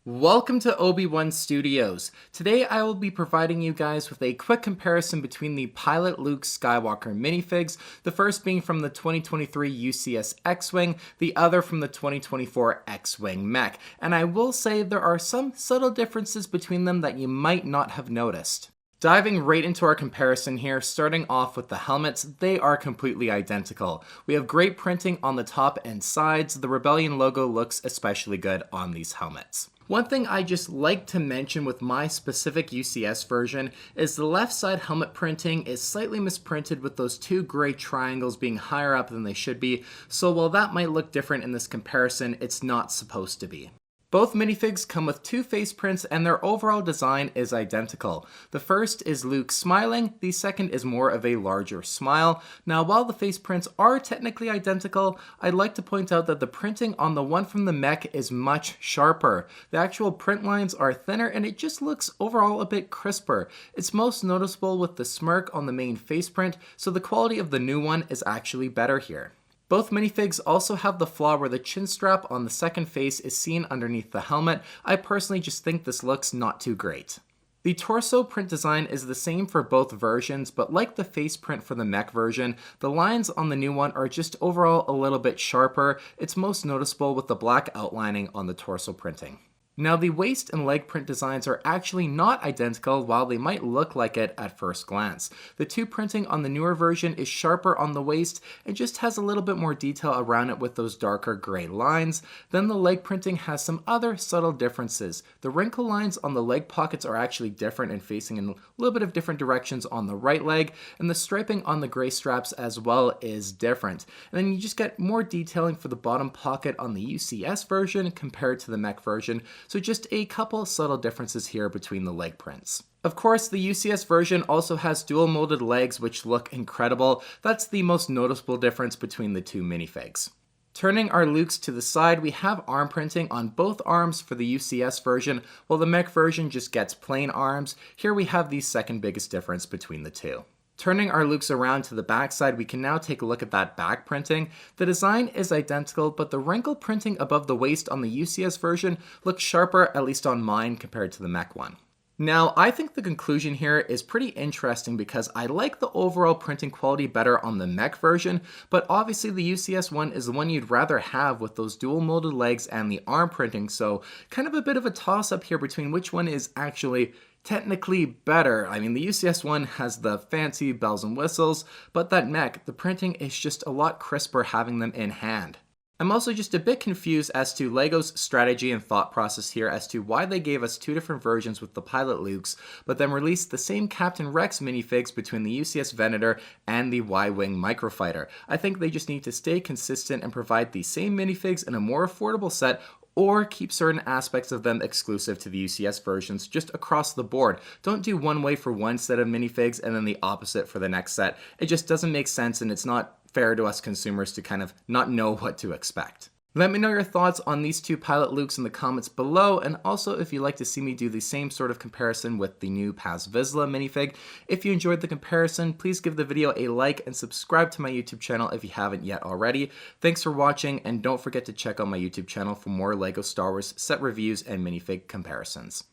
Welcome to Obi-Wan Studios. Today I will be providing you guys with a quick comparison between the Pilot Luke Skywalker minifigs, the first being from the 2023 UCS X-Wing, the other from the 2024 X-Wing Mech, and I will say there are some subtle differences between them that you might not have noticed. Diving right into our comparison here, starting off with the helmets, they are completely identical. We have great printing on the top and sides. The Rebellion logo looks especially good on these helmets. One thing I just like to mention with my specific UCS version is the left side helmet printing is slightly misprinted with those two gray triangles being higher up than they should be, so while that might look different in this comparison, it's not supposed to be. Both minifigs come with two face prints and their overall design is identical. The first is Luke smiling, the second is more of a larger smile. Now while the face prints are technically identical, I'd like to point out that the printing on the one from the mech is much sharper. The actual print lines are thinner and it just looks overall a bit crisper. It's most noticeable with the smirk on the main face print, so the quality of the new one is actually better here. Both minifigs also have the flaw where the chin strap on the second face is seen underneath the helmet. I personally just think this looks not too great. The torso print design is the same for both versions, but like the face print for the mech version, the lines on the new one are just overall a little bit sharper. It's most noticeable with the black outlining on the torso printing. Now the waist and leg print designs are actually not identical while they might look like it at first glance. The two printing on the newer version is sharper on the waist and just has a little bit more detail around it with those darker gray lines. Then the leg printing has some other subtle differences. The wrinkle lines on the leg pockets are actually different and facing in a little bit of different directions on the right leg, and the striping on the gray straps as well is different. And then you just get more detailing for the bottom pocket on the UCS version compared to the mech version. So just a couple subtle differences here between the leg prints. Of course, the UCS version also has dual molded legs which look incredible. That's the most noticeable difference between the two minifigs. Turning our Lukes to the side, we have arm printing on both arms for the UCS version, while the mech version just gets plain arms. Here we have the second biggest difference between the two. Turning our Lukes around to the back side, we can now take a look at that back printing. The design is identical, but the wrinkle printing above the waist on the UCS version looks sharper, at least on mine, compared to the mech one. Now, I think the conclusion here is pretty interesting because I like the overall printing quality better on the mech version, but obviously the UCS one is the one you'd rather have with those dual molded legs and the arm printing, so kind of a bit of a toss-up here between which one is actually technically better. I mean, the UCS one has the fancy bells and whistles, but that mech, the printing is just a lot crisper having them in hand. I'm also just a bit confused as to LEGO's strategy and thought process here as to why they gave us two different versions with the Pilot Lukes, but then released the same Captain Rex minifigs between the UCS Venator and the Y-Wing Microfighter. I think they just need to stay consistent and provide the same minifigs in a more affordable set, or keep certain aspects of them exclusive to the UCS versions just across the board. Don't do one way for one set of minifigs and then the opposite for the next set. It just doesn't make sense and it's not fair to us consumers to kind of not know what to expect. Let me know your thoughts on these two Pilot Lukes in the comments below, and also if you'd like to see me do the same sort of comparison with the new Paz Vizsla minifig. If you enjoyed the comparison, please give the video a like and subscribe to my YouTube channel if you haven't yet already. Thanks for watching, and don't forget to check out my YouTube channel for more LEGO Star Wars set reviews and minifig comparisons.